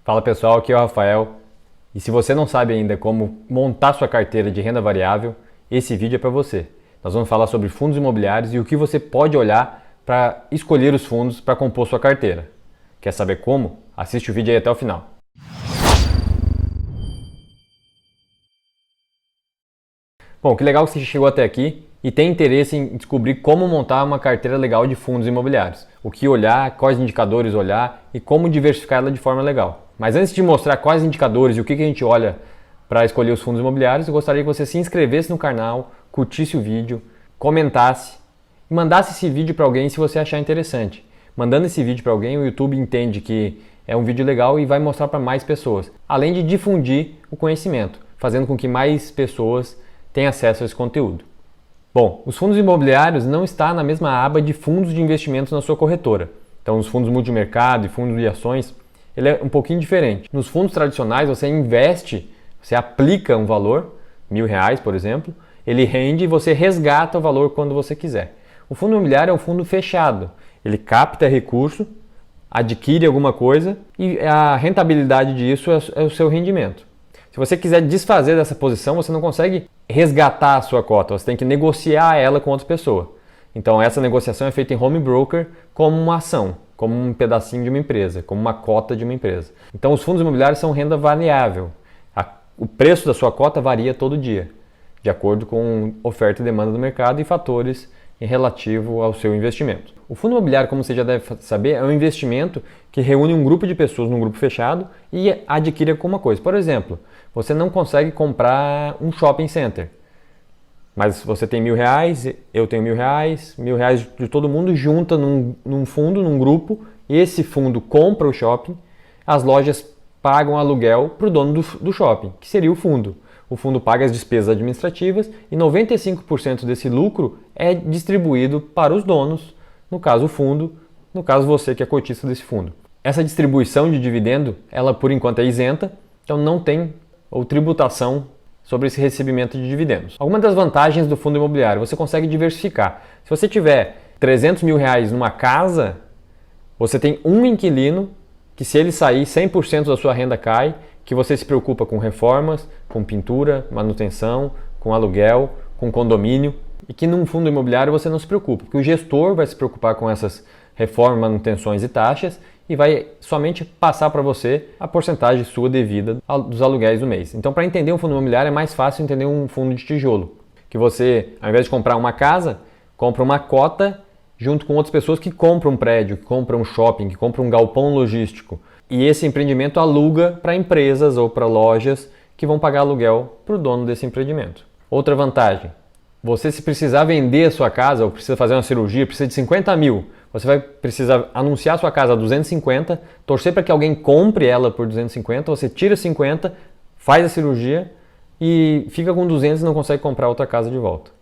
Fala pessoal, aqui é o Rafael e se você não sabe ainda como montar sua carteira de renda variável, esse vídeo é para você. Nós vamos falar sobre fundos imobiliários e o que você pode olhar para escolher os fundos para compor sua carteira. Quer saber como? Assiste o vídeo aí até o final. Bom, que legal que você chegou até aqui e tem interesse em descobrir como montar uma carteira legal de fundos imobiliários. O que olhar, quais indicadores olhar e como diversificar ela de forma legal. Mas antes de mostrar quais indicadores e o que a gente olha para escolher os fundos imobiliários, eu gostaria que você se inscrevesse no canal, curtisse o vídeo, comentasse e mandasse esse vídeo para alguém se você achar interessante. Mandando esse vídeo para alguém, o YouTube entende que é um vídeo legal e vai mostrar para mais pessoas, além de difundir o conhecimento, fazendo com que mais pessoas tenham acesso a esse conteúdo. Bom, os fundos imobiliários não estão na mesma aba de fundos de investimentos na sua corretora. Então, os fundos multimercado e fundos de ações, ele é um pouquinho diferente. Nos fundos tradicionais, você investe, você aplica um valor, R$1.000, por exemplo, ele rende e você resgata o valor quando você quiser. O fundo imobiliário é um fundo fechado. Ele capta recurso, adquire alguma coisa e a rentabilidade disso é o seu rendimento. Se você quiser desfazer dessa posição, você não consegue resgatar a sua cota, você tem que negociar ela com outra pessoa. Então essa negociação é feita em home broker como uma ação, como um pedacinho de uma empresa, como uma cota de uma empresa. Então os fundos imobiliários são renda variável. O preço da sua cota varia todo dia, de acordo com oferta e demanda do mercado e fatores em relativo ao seu investimento. O fundo imobiliário, como você já deve saber, é um investimento que reúne um grupo de pessoas num grupo fechado e adquire alguma coisa. Por exemplo, você não consegue comprar um shopping center, mas você tem R$1.000, eu tenho R$1.000, R$1.000 de todo mundo junta num fundo, num grupo, e esse fundo compra o shopping, as lojas pagam aluguel para o dono do shopping, que seria o fundo. O fundo paga as despesas administrativas e 95% desse lucro é distribuído para os donos, no caso o fundo, no caso você que é cotista desse fundo. Essa distribuição de dividendo, ela por enquanto é isenta, então não tem ou tributação sobre esse recebimento de dividendos. Algumas das vantagens do fundo imobiliário, você consegue diversificar. Se você tiver R$300.000 numa casa, você tem um inquilino que se ele sair, 100% da sua renda cai, que você se preocupa com reformas, com pintura, manutenção, com aluguel, com condomínio, e que num fundo imobiliário você não se preocupa, porque o gestor vai se preocupar com essas reformas, manutenções e taxas e vai somente passar para você a porcentagem sua devida dos aluguéis do mês. Então, para entender um fundo imobiliário é mais fácil entender um fundo de tijolo, que você, ao invés de comprar uma casa, compra uma cota junto com outras pessoas que compram um prédio, que compram um shopping, que compram um galpão logístico. E esse empreendimento aluga para empresas ou para lojas que vão pagar aluguel para o dono desse empreendimento. Outra vantagem, você se precisar vender a sua casa ou precisa fazer uma cirurgia, precisa de 50 mil, você vai precisar anunciar a sua casa a 250, torcer para que alguém compre ela por 250, você tira 50, faz a cirurgia e fica com 200 e não consegue comprar outra casa de volta.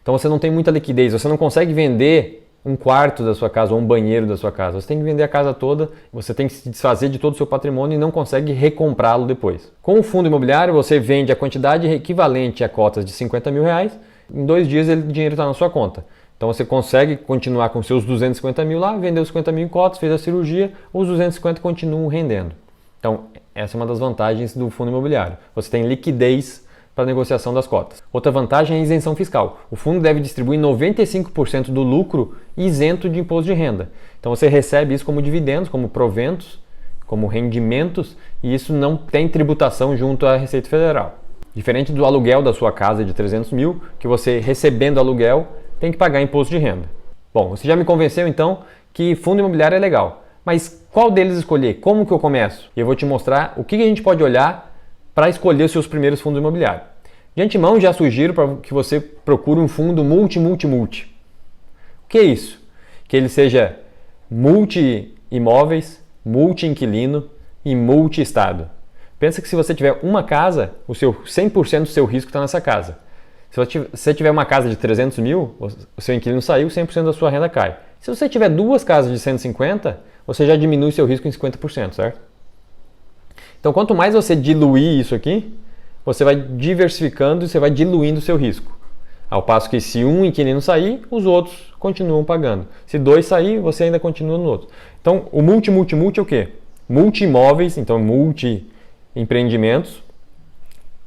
Então você não tem muita liquidez, você não consegue vender um quarto da sua casa ou um banheiro da sua casa. Você tem que vender a casa toda, você tem que se desfazer de todo o seu patrimônio e não consegue recomprá-lo depois. Com o fundo imobiliário, você vende a quantidade equivalente a cotas de R$50.000, em 2 dias o dinheiro está na sua conta. Então você consegue continuar com seus 250 mil lá, vendeu os 50 mil em cotas, fez a cirurgia, os 250 continuam rendendo. Então essa é uma das vantagens do fundo imobiliário. Você tem liquidez para a negociação das cotas. Outra vantagem é a isenção fiscal. O fundo deve distribuir 95% do lucro isento de imposto de renda. Então você recebe isso como dividendos, como proventos, como rendimentos, e isso não tem tributação junto à Receita Federal. Diferente do aluguel da sua casa de 300 mil, que você recebendo aluguel tem que pagar imposto de renda. Bom, você já me convenceu então que fundo imobiliário é legal. Mas qual deles escolher? Como que eu começo? E eu vou te mostrar o que a gente pode olhar para escolher os seus primeiros fundos imobiliários. De antemão, já sugiro para que você procure um fundo multi. O que é isso? Que ele seja multi-imóveis, multi-inquilino e multi-estado. Pensa que se você tiver uma casa, o seu 100% do seu risco está nessa casa. Se você tiver uma casa de 300 mil, o seu inquilino saiu, 100% da sua renda cai. Se você tiver 2 casas de 150, você já diminui seu risco em 50%, certo? Então, quanto mais você diluir isso aqui, você vai diversificando e você vai diluindo o seu risco. Ao passo que se um inquilino sair, os outros continuam pagando. Se 2 sair, você ainda continua no outro. Então, o multi é o quê? multi-imóveis, então multi-empreendimentos,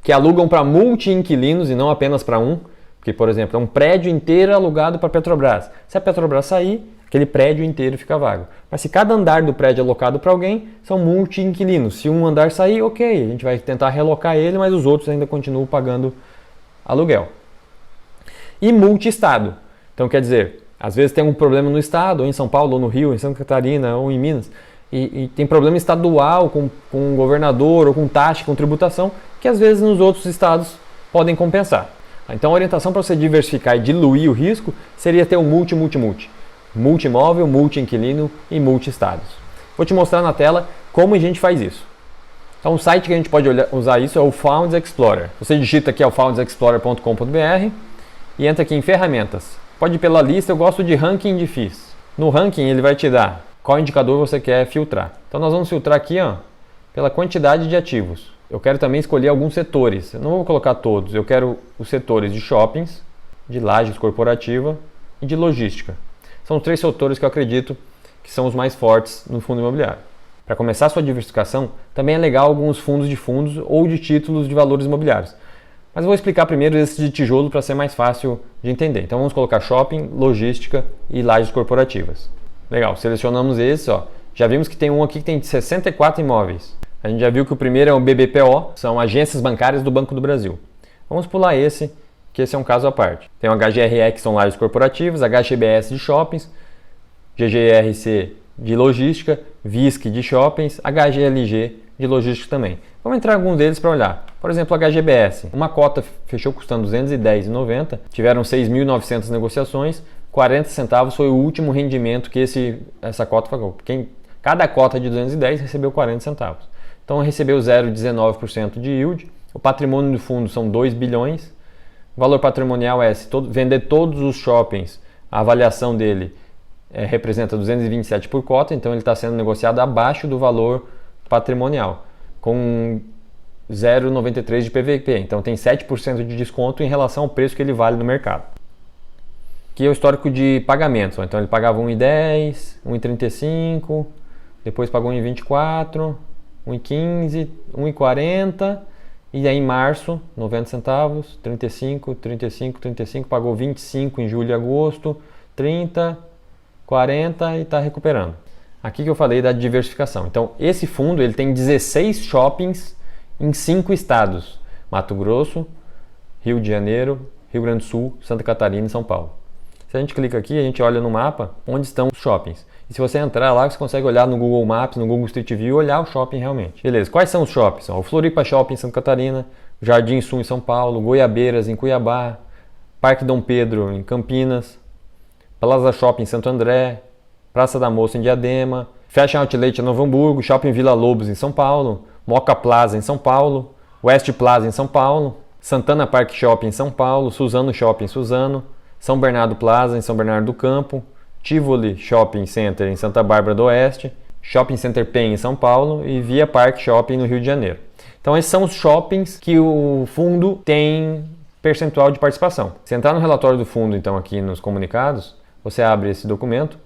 que alugam para multi-inquilinos e não apenas para um, porque, por exemplo, é um prédio inteiro alugado para a Petrobras. Se a Petrobras sair, aquele prédio inteiro fica vago. Mas se cada andar do prédio é alocado para alguém, são multi-inquilinos. Se um andar sair, ok, a gente vai tentar relocar ele, mas os outros ainda continuam pagando aluguel. E multi-estado. Então, quer dizer, às vezes tem um problema no estado, ou em São Paulo, ou no Rio, em Santa Catarina, ou em Minas, e tem problema estadual com o governador, ou com taxa, com tributação, que às vezes nos outros estados podem compensar. Então a orientação para você diversificar e diluir o risco seria ter um multi-multi-multi. Multi-imóvel, multi-inquilino e multi-estados. Vou te mostrar na tela como a gente faz isso. Então o site que a gente pode usar isso é o Funds Explorer. Você digita aqui fundsexplorer.com.br e entra aqui em ferramentas. Pode ir pela lista, eu gosto de ranking de FIIs. No ranking ele vai te dar qual indicador você quer filtrar. Então nós vamos filtrar aqui pela quantidade de ativos. Eu quero também escolher alguns setores. Eu não vou colocar todos, eu quero os setores de shoppings, de lajes corporativa e de logística. São os 3 setores que eu acredito que são os mais fortes no fundo imobiliário. Para começar a sua diversificação, também é legal alguns fundos ou de títulos de valores imobiliários. Mas eu vou explicar primeiro esse de tijolo para ser mais fácil de entender. Então vamos colocar shopping, logística e lajes corporativas. Legal, selecionamos esse. Já vimos que tem um aqui que tem 64 imóveis. A gente já viu que o primeiro é o BBPO, são agências bancárias do Banco do Brasil. Vamos pular esse, que esse é um caso à parte. Tem o HGRE, que são lajes corporativas, HGBS de shoppings, GGRC de logística, VISC de shoppings, HGLG de logística também. Vamos entrar em alguns deles para olhar. Por exemplo, HGBS. Uma cota fechou custando R$ 210,90, tiveram 6.900 negociações, 40 centavos foi o último rendimento que essa cota pagou. Cada cota de 210 recebeu 40 centavos. Então recebeu 0,19% de yield. O patrimônio do fundo são 2 bilhões. O valor patrimonial é vender todos os shoppings, a avaliação dele representa 227 por cota, então ele está sendo negociado abaixo do valor patrimonial, com 0,93 de PVP. Então tem 7% de desconto em relação ao preço que ele vale no mercado. Aqui é o histórico de pagamentos. Então ele pagava 1,10, 1,35, depois pagou 1,24, 1,15, 1,40 e aí em março 90 centavos, 35, 35, 35, pagou 25 em julho e agosto, 30, 40 e está recuperando. Aqui que eu falei da diversificação. Então esse fundo ele tem 16 shoppings em 5 estados: Mato Grosso, Rio de Janeiro, Rio Grande do Sul, Santa Catarina e São Paulo. Se a gente clica aqui, a gente olha no mapa onde estão os shoppings. E se você entrar lá, você consegue olhar no Google Maps, no Google Street View e olhar o shopping realmente. Beleza, quais são os shoppings? O Floripa Shopping em Santa Catarina, Jardim Sul em São Paulo, Goiabeiras em Cuiabá, Parque Dom Pedro em Campinas, Plaza Shopping em Santo André, Praça da Moça em Diadema, Fashion Outlet em Novo Hamburgo, Shopping Vila Lobos em São Paulo, Moca Plaza em São Paulo, West Plaza em São Paulo, Santana Park Shopping em São Paulo, Suzano Shopping em Suzano, São Bernardo Plaza em São Bernardo do Campo, Tivoli Shopping Center em Santa Bárbara do Oeste, Shopping Center Pen em São Paulo e Via Park Shopping no Rio de Janeiro. Então esses são os shoppings que o fundo tem percentual de participação. Se entrar no relatório do fundo, então aqui nos comunicados, você abre esse documento,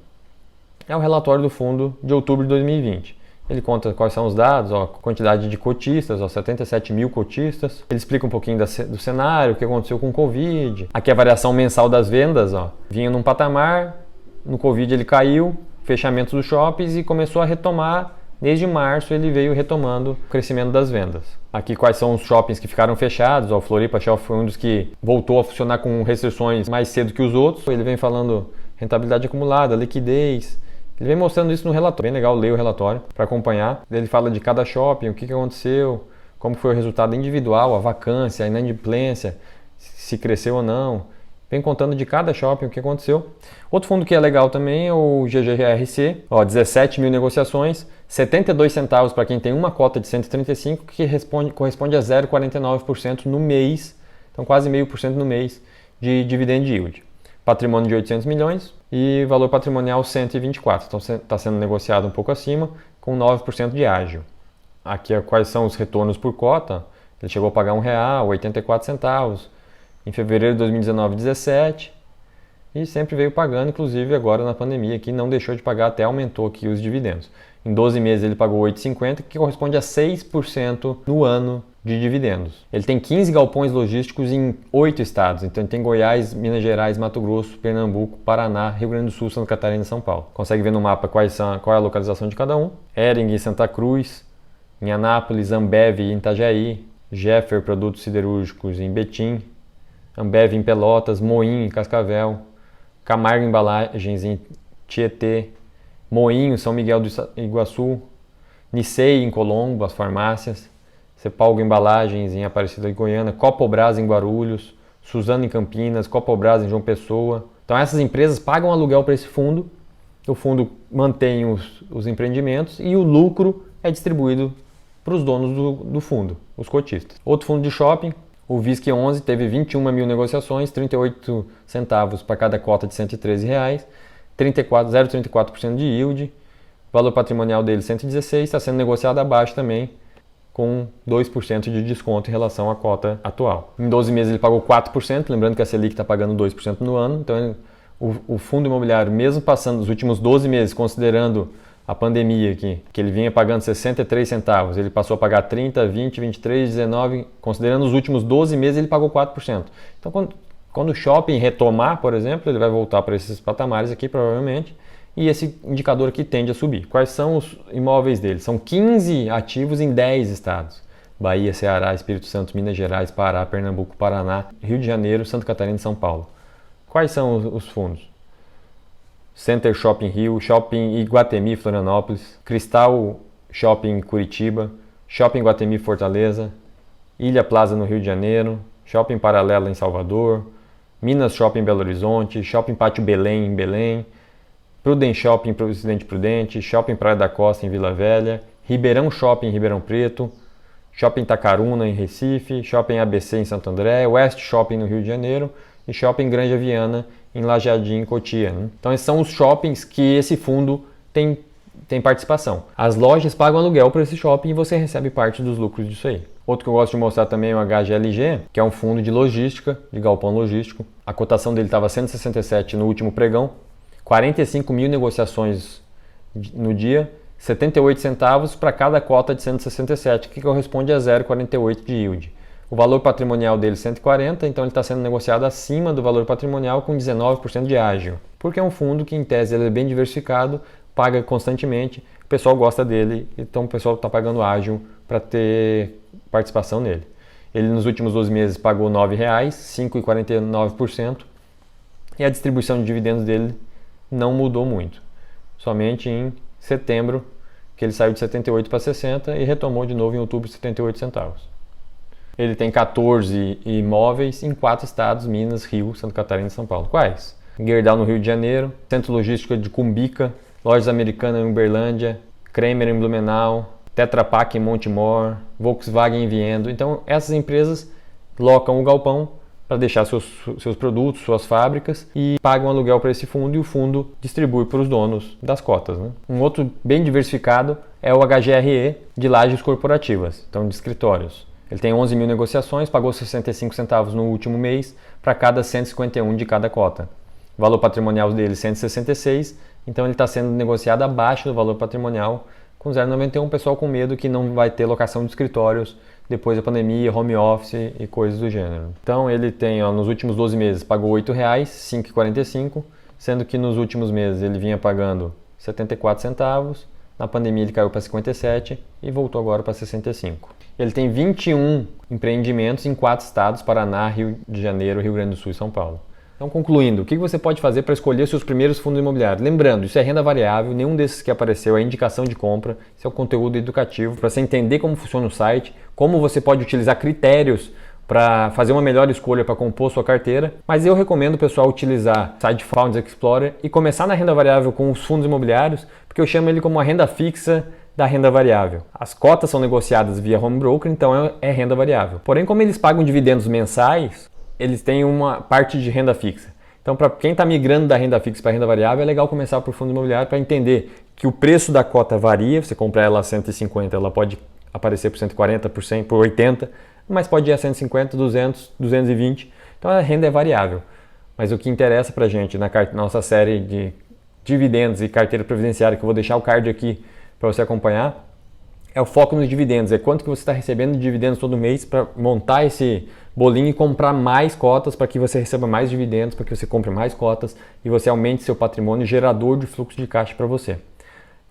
é o relatório do fundo de outubro de 2020. Ele conta quais são os dados, quantidade de cotistas, 77 mil cotistas. Ele explica um pouquinho do cenário, o que aconteceu com o Covid. Aqui a variação mensal das vendas, vinha num patamar, no Covid ele caiu, fechamento dos shoppings e começou a retomar. Desde março ele veio retomando o crescimento das vendas. Aqui quais são os shoppings que ficaram fechados. O Floripa Shopping foi um dos que voltou a funcionar com restrições mais cedo que os outros. Ele vem falando rentabilidade acumulada, liquidez. Ele vem mostrando isso no relatório. Bem legal ler o relatório para acompanhar. Ele fala de cada shopping, o que aconteceu, como foi o resultado individual, a vacância, a inadimplência, se cresceu ou não. Vem contando de cada shopping o que aconteceu. Outro fundo que é legal também é o GGRC. 17 mil negociações, 72 centavos para quem tem uma cota de 135, que corresponde a 0,49% no mês. Então quase 0,5% no mês de dividend yield. Patrimônio de 800 milhões e valor patrimonial 124. Então está sendo negociado um pouco acima, com 9% de ágio. Aqui quais são os retornos por cota. Ele chegou a pagar R$1,00, 84 centavos. Em fevereiro de 2019, 17. E sempre veio pagando, inclusive agora na pandemia, que não deixou de pagar, até aumentou aqui os dividendos. Em 12 meses ele pagou 8,50, que corresponde a 6% no ano de dividendos. Ele tem 15 galpões logísticos em 8 estados. Então ele tem Goiás, Minas Gerais, Mato Grosso, Pernambuco, Paraná, Rio Grande do Sul, Santa Catarina e São Paulo. Consegue ver no mapa qual é a localização de cada um. Hering em Santa Cruz, em Anápolis, Ambev em Itajaí, Jeffer Produtos Siderúrgicos em Betim, Ambev em Pelotas, Moinho em Cascavel, Camargo Embalagens em Tietê, Moinho, São Miguel do Iguaçu, Nicei em Colombo, as farmácias, Cepalgo Embalagens em Aparecida de Goiânia, Copobras em Guarulhos, Suzano em Campinas, Copobras em João Pessoa. Então essas empresas pagam aluguel para esse fundo, o fundo mantém os empreendimentos e o lucro é distribuído para os donos do fundo, os cotistas. Outro fundo de shopping, o VISC 11, teve 21 mil negociações, 38 centavos para cada cota de R$ 113, 0,34% de yield, o valor patrimonial dele 116, está sendo negociado abaixo também, com 2% de desconto em relação à cota atual. Em 12 meses ele pagou 4%, lembrando que a Selic está pagando 2% no ano, então o fundo imobiliário, mesmo passando os últimos 12 meses, considerando a pandemia aqui, que ele vinha pagando 63 centavos, ele passou a pagar 30, 20, 23, 19, considerando os últimos 12 meses ele pagou 4%. Então quando o shopping retomar, por exemplo, ele vai voltar para esses patamares aqui provavelmente, e esse indicador aqui tende a subir. Quais são os imóveis dele? São 15 ativos em 10 estados. Bahia, Ceará, Espírito Santo, Minas Gerais, Pará, Pernambuco, Paraná, Rio de Janeiro, Santa Catarina e São Paulo. Quais são os fundos? Center Shopping Rio, Shopping Iguatemi Florianópolis, Cristal Shopping Curitiba, Shopping Iguatemi Fortaleza, Ilha Plaza no Rio de Janeiro, Shopping Paralela em Salvador, Minas Shopping Belo Horizonte, Shopping Pátio Belém em Belém, Prudent Shopping Presidente Prudente, Shopping Praia da Costa em Vila Velha, Ribeirão Shopping em Ribeirão Preto, Shopping Tacaruna em Recife, Shopping ABC em Santo André, West Shopping no Rio de Janeiro e Shopping Granja Viana em Lajeadinho, Cotia. Então esses são os shoppings que esse fundo tem participação. As lojas pagam aluguel para esse shopping e você recebe parte dos lucros disso aí. Outro que eu gosto de mostrar também é o HGLG, que é um fundo de logística, de galpão logístico. A cotação dele estava 167 no último pregão, 45 mil negociações no dia, 78 centavos para cada cota de 167, que corresponde a 0,48 de yield. O valor patrimonial dele é 140, então ele está sendo negociado acima do valor patrimonial com 19% de ágio. Porque é um fundo que, em tese, ele é bem diversificado, paga constantemente, o pessoal gosta dele, então o pessoal está pagando ágio para ter participação nele. Ele, nos últimos 12 meses, pagou R$ 9,00, 5,49%, e a distribuição de dividendos dele não mudou muito. Somente em setembro, que ele saiu de 78 para 60 e retomou de novo em outubro 78 centavos. Ele tem 14 imóveis em 4 estados, Minas, Rio, Santa Catarina e São Paulo. Quais? Gerdau no Rio de Janeiro, Centro Logístico de Cumbica, Lojas Americanas em Uberlândia, Kramer em Blumenau, Tetra Pak em Montemor, Volkswagen em Viendo. Então essas empresas locam o galpão para deixar seus produtos, suas fábricas e pagam aluguel para esse fundo e o fundo distribui para os donos das cotas. Né? Um outro bem diversificado é o HGRE de lajes corporativas, então de escritórios. Ele tem 11 mil negociações, pagou 65 centavos no último mês para cada 151 de cada cota. O valor patrimonial dele 166, então ele está sendo negociado abaixo do valor patrimonial com 0,91. O pessoal com medo que não vai ter locação de escritórios depois da pandemia, home office e coisas do gênero. Então ele tem, nos últimos 12 meses, pagou R$ 8,00, 5,45, sendo que nos últimos meses ele vinha pagando 74 centavos, na pandemia ele caiu para 57 e voltou agora para 65. Ele tem 21 empreendimentos em 4 estados, Paraná, Rio de Janeiro, Rio Grande do Sul e São Paulo. Então, concluindo, o que você pode fazer para escolher seus primeiros fundos imobiliários? Lembrando, isso é renda variável, nenhum desses que apareceu é indicação de compra, isso é um conteúdo educativo para você entender como funciona o site, como você pode utilizar critérios para fazer uma melhor escolha para compor sua carteira. Mas eu recomendo o pessoal utilizar o site Founders Explorer e começar na renda variável com os fundos imobiliários, porque eu chamo ele como a renda fixa da renda variável. As cotas são negociadas via home broker, então é renda variável. Porém, como eles pagam dividendos mensais, eles têm uma parte de renda fixa. Então, para quem está migrando da renda fixa para a renda variável, é legal começar por fundo imobiliário para entender que o preço da cota varia. Você comprar ela a 150, ela pode aparecer por 140, por 100, por 80, mas pode ir a 150, 200, 220. Então, a renda é variável. Mas o que interessa para a gente na nossa série de dividendos e carteira previdenciária, que eu vou deixar o card aqui para você acompanhar, é o foco nos dividendos, é quanto que você está recebendo de dividendos todo mês para montar esse bolinho e comprar mais cotas para que você receba mais dividendos, para que você compre mais cotas e você aumente seu patrimônio gerador de fluxo de caixa para você.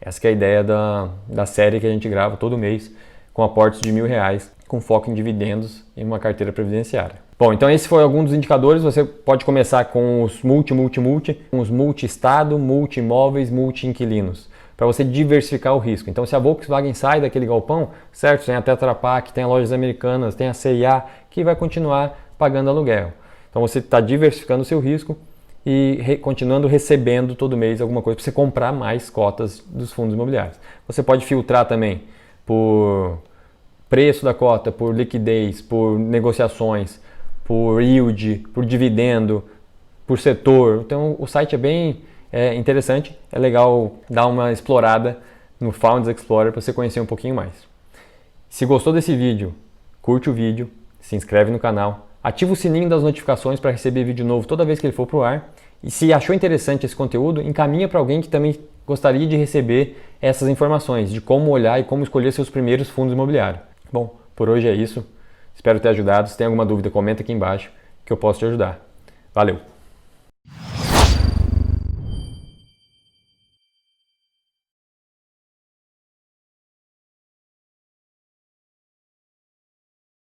Essa que é a ideia da série que a gente grava todo mês com aportes de R$1.000 com foco em dividendos em uma carteira previdenciária. Bom, então esse foi algum dos indicadores. Você pode começar com os com os multi-estado, multi-imóveis, multi-inquilinos, para você diversificar o risco. Então se a Volkswagen sai daquele galpão, certo, tem a Tetra Pak, tem a Lojas Americanas, tem a C&A, que vai continuar pagando aluguel. Então você está diversificando o seu risco e continuando recebendo todo mês alguma coisa para você comprar mais cotas dos fundos imobiliários. Você pode filtrar também por preço da cota, por liquidez, por negociações, por yield, por dividendo, por setor. Então o site é bem interessante, é legal dar uma explorada no Founders Explorer para você conhecer um pouquinho mais. Se gostou desse vídeo, curte o vídeo, se inscreve no canal, ativa o sininho das notificações para receber vídeo novo toda vez que ele for para o ar. E se achou interessante esse conteúdo, encaminha para alguém que também gostaria de receber essas informações de como olhar e como escolher seus primeiros fundos imobiliários. Bom, por hoje é isso. Espero ter ajudado. Se tem alguma dúvida, comenta aqui embaixo que eu posso te ajudar. Valeu!